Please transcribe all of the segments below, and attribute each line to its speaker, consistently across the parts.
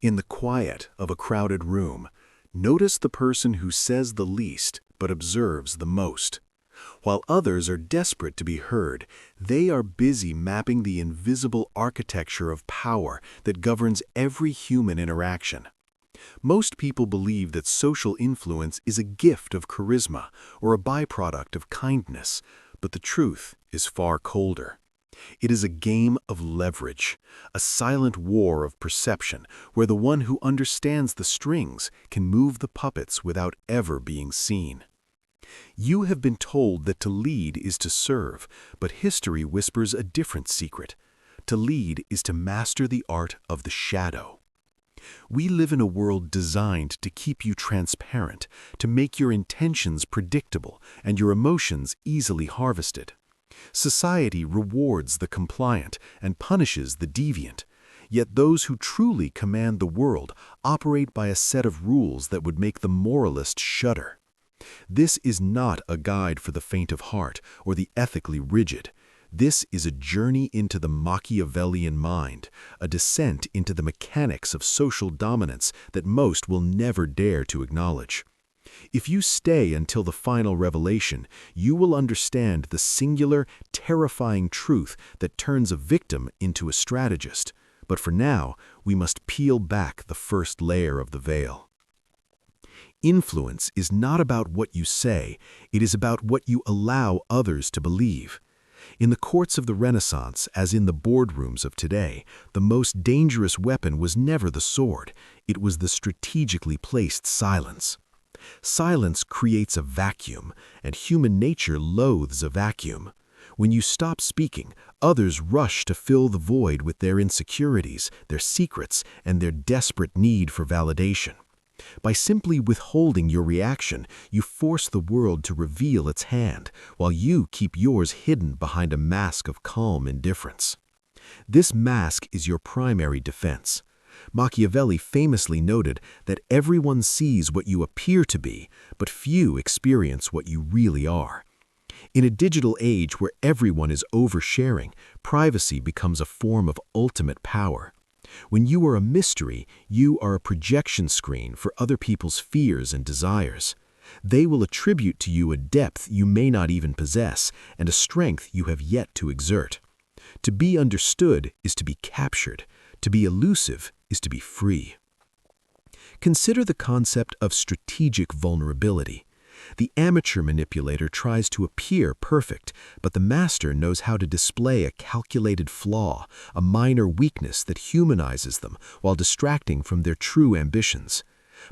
Speaker 1: In the quiet of a crowded room, notice the person who says the least but observes the most. While others are desperate to be heard, they are busy mapping the invisible architecture of power that governs every human interaction. Most people believe that social influence is a gift of charisma or a byproduct of kindness, but the truth is far colder. It is a game of leverage, a silent war of perception where the one who understands the strings can move the puppets without ever being seen. You have been told that to lead is to serve, but history whispers a different secret. To lead is to master the art of the shadow. We live in a world designed to keep you transparent, to make your intentions predictable and your emotions easily harvested. Society rewards the compliant and punishes the deviant, yet those who truly command the world operate by a set of rules that would make the moralist shudder. This is not a guide for the faint of heart or the ethically rigid. This is a journey into the Machiavellian mind, a descent into the mechanics of social dominance that most will never dare to acknowledge. If you stay until the final revelation, you will understand the singular, terrifying truth that turns a victim into a strategist. But for now, we must peel back the first layer of the veil. Influence is not about what you say, it is about what you allow others to believe. In the courts of the Renaissance, as in the boardrooms of today, the most dangerous weapon was never the sword, it was the strategically placed silence. Silence creates a vacuum, and human nature loathes a vacuum. When you stop speaking, others rush to fill the void with their insecurities, their secrets, and their desperate need for validation. By simply withholding your reaction, you force the world to reveal its hand, while you keep yours hidden behind a mask of calm indifference. This mask is your primary defense. Machiavelli famously noted that everyone sees what you appear to be, but few experience what you really are. In a digital age where everyone is oversharing, privacy becomes a form of ultimate power. When you are a mystery, you are a projection screen for other people's fears and desires. They will attribute to you a depth you may not even possess and a strength you have yet to exert. To be understood is to be captured. To be elusive is to be free. Consider the concept of strategic vulnerability. The amateur manipulator tries to appear perfect, but the master knows how to display a calculated flaw, a minor weakness that humanizes them while distracting from their true ambitions.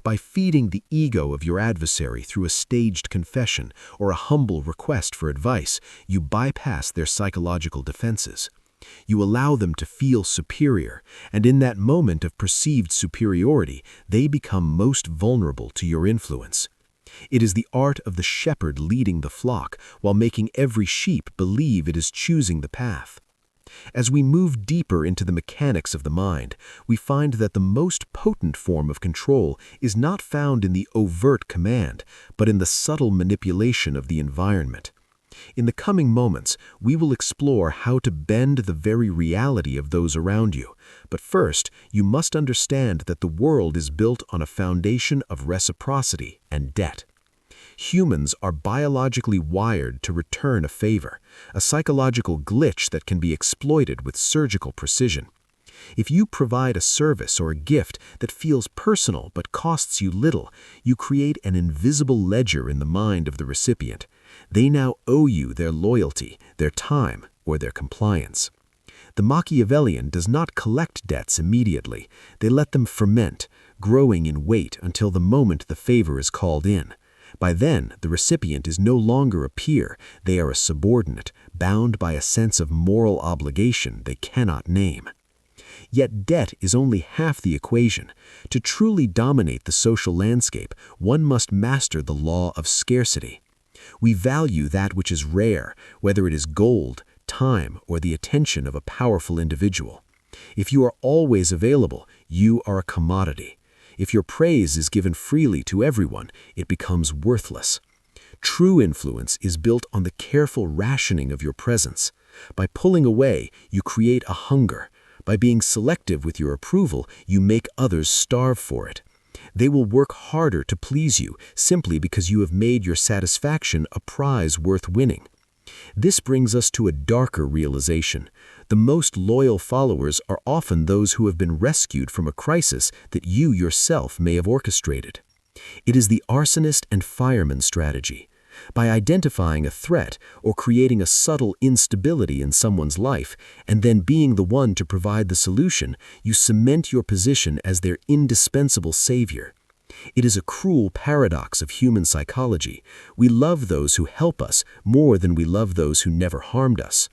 Speaker 1: By feeding the ego of your adversary through a staged confession or a humble request for advice, you bypass their psychological defenses. You allow them to feel superior, and in that moment of perceived superiority, they become most vulnerable to your influence. It is the art of the shepherd leading the flock while making every sheep believe it is choosing the path. As we move deeper into the mechanics of the mind, we find that the most potent form of control is not found in the overt command, but in the subtle manipulation of the environment. In the coming moments, we will explore how to bend the very reality of those around you. But first, you must understand that the world is built on a foundation of reciprocity and debt. Humans are biologically wired to return a favor, a psychological glitch that can be exploited with surgical precision. If you provide a service or a gift that feels personal but costs you little, you create an invisible ledger in the mind of the recipient. They now owe you their loyalty, their time, or their compliance. The Machiavellian does not collect debts immediately. They let them ferment, growing in weight until the moment the favor is called in. By then, the recipient is no longer a peer. They are a subordinate, bound by a sense of moral obligation they cannot name. Yet debt is only half the equation. To truly dominate the social landscape, one must master the law of scarcity. We value that which is rare, whether it is gold, time, or the attention of a powerful individual. If you are always available, you are a commodity. If your praise is given freely to everyone, it becomes worthless. True influence is built on the careful rationing of your presence. By pulling away, you create a hunger.
Speaker 2: By being selective with your approval, you make others starve for it. They will work harder to please you simply because you have made your satisfaction a prize worth winning. This brings us to a darker realization. The most loyal followers are often those who have been rescued from a crisis that you yourself may have orchestrated. It is the arsonist and fireman strategy. By identifying a threat or creating a subtle instability in someone's life and then being the one to provide the solution, you cement your position as their indispensable savior. It is a cruel paradox of human psychology. We love those who help us more than we love those who never harmed us.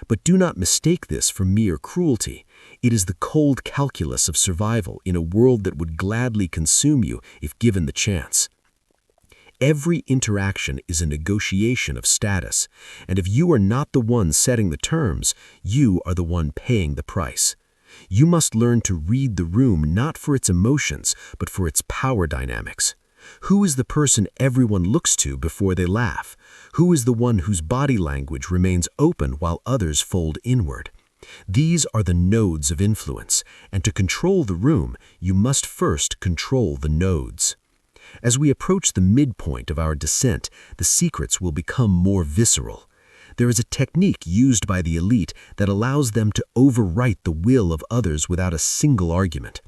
Speaker 2: But do not mistake this for mere cruelty. It is the cold calculus of survival in a world that would gladly consume you if given the chance. Every interaction is a negotiation of status, and if you are not the one setting the terms, you are the one paying the price. You must learn to read the room not for its emotions, but for its power dynamics. Who is the person everyone looks to before they laugh? Who is the one whose body language remains open while others fold inward? These are the nodes of influence, and to control the room, you must first control the nodes. As we approach the midpoint of our descent, the secrets will become more visceral. There is a technique used by the elite that allows them to overwrite the will of others without a single argument.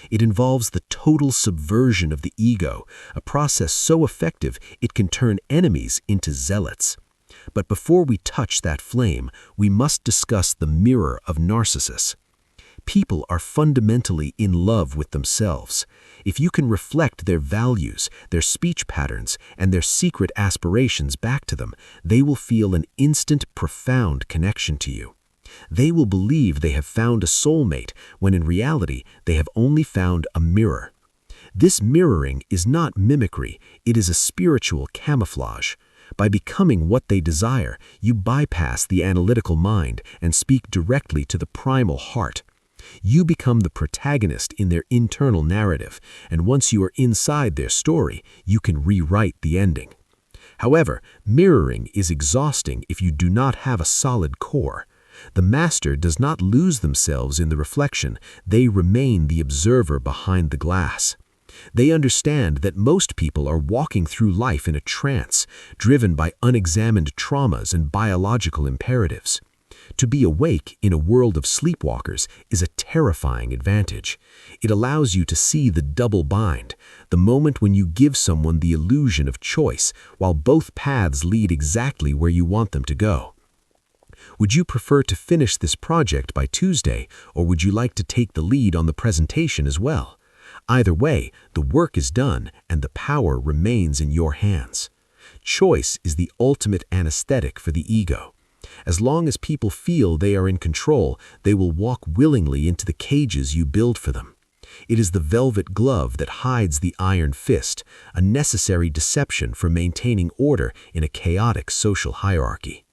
Speaker 2: It involves the total subversion of the ego, a process so effective it can turn enemies into zealots. But before we touch that flame, we must discuss the mirror of Narcissus. People are fundamentally in love with themselves. If you can reflect their values, their speech patterns, and their secret aspirations back to them, they will feel an instant, profound connection to you. They will believe they have found a soulmate, when in reality, they have only found a mirror. This mirroring is not mimicry, it is a spiritual camouflage. By becoming what they desire, you bypass the analytical mind and speak directly to the primal heart. You become the protagonist in their internal narrative, and once you are inside their story, you can rewrite the ending. However, mirroring is exhausting if you do not have a solid core. The master does not lose themselves in the reflection, they remain the observer behind the glass. They understand that most people are walking through life in a trance, driven by unexamined traumas and biological imperatives. To be awake in a world of sleepwalkers is a terrifying advantage. It allows you to see the double bind, the moment when you give someone the illusion of choice, while both paths lead exactly where you want them to go. Would you prefer to finish this project by Tuesday, or would you like to take the lead on the presentation as well? Either way, the work is done and the power remains in your hands. Choice is the ultimate anesthetic for the ego. As long as people feel they are in control, they will walk willingly into the cages you build for them. It is the velvet glove that hides the iron fist, a necessary deception for maintaining order in a chaotic social hierarchy.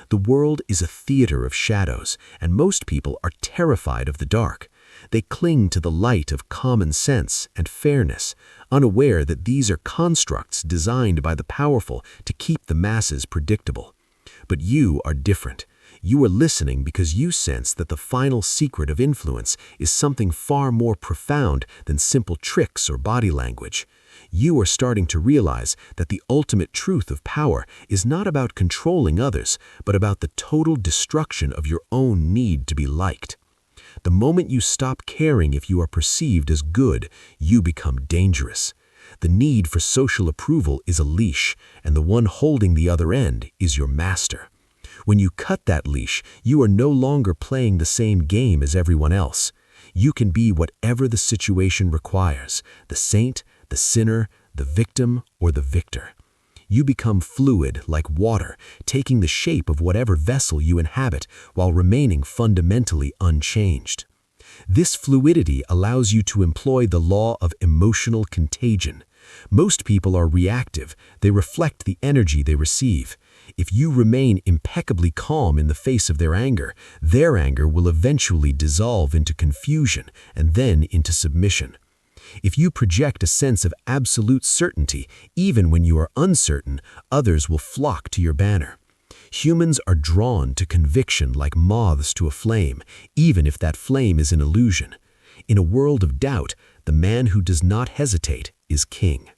Speaker 2: The world is a theater of shadows, and most people are terrified of the dark. They cling to the light of common sense and fairness, unaware that these are constructs designed by the powerful to keep the masses predictable. But you are different. You are listening because you sense that the final secret of influence is something far more profound than simple tricks or body language. You are starting to realize that the ultimate truth of power is not about controlling others, but about the total destruction of your own need to be liked. The moment you stop caring if you are perceived as good, you become dangerous. The need for social approval is a leash, and the one holding the other end is your master. When you cut that leash, you are no longer playing the same game as everyone else. You can be whatever the situation requires, the saint, the sinner, the victim, or the victor. You become fluid like water, taking the shape of whatever vessel you inhabit while remaining fundamentally unchanged. This fluidity allows you to employ the law of emotional contagion. Most people are reactive. They reflect the energy they receive. If you remain impeccably calm in the face of their anger will eventually dissolve into confusion and then into submission. If you project a sense of absolute certainty, even when you are uncertain, others will flock to your banner. Humans are drawn to conviction like moths to a flame, even if that flame is an illusion. In a world of doubt, the man who does not hesitate is king.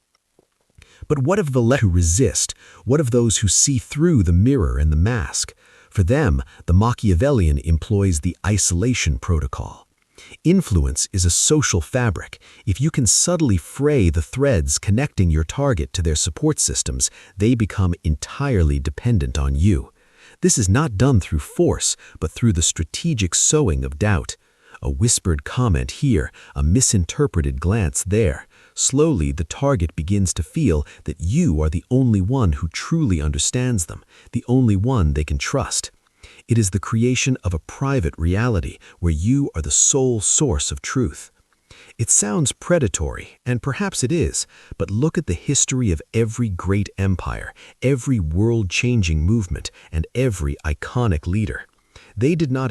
Speaker 2: But what of the who resist? What of those who see through the mirror and the mask? For them, the Machiavellian employs the isolation protocol. Influence is a social fabric. If you can subtly fray the threads connecting your target to their support systems, they become entirely dependent on you. This is not done through force, but through the strategic sowing of doubt. A whispered comment here, a misinterpreted glance there. Slowly, the target begins to feel that you are the only one who truly understands them, the only one they can trust. It is the creation of a private reality where you are the sole source of truth. It sounds predatory, and perhaps it is, but look at the history of every great empire, every world-changing movement, and every iconic leader. They did not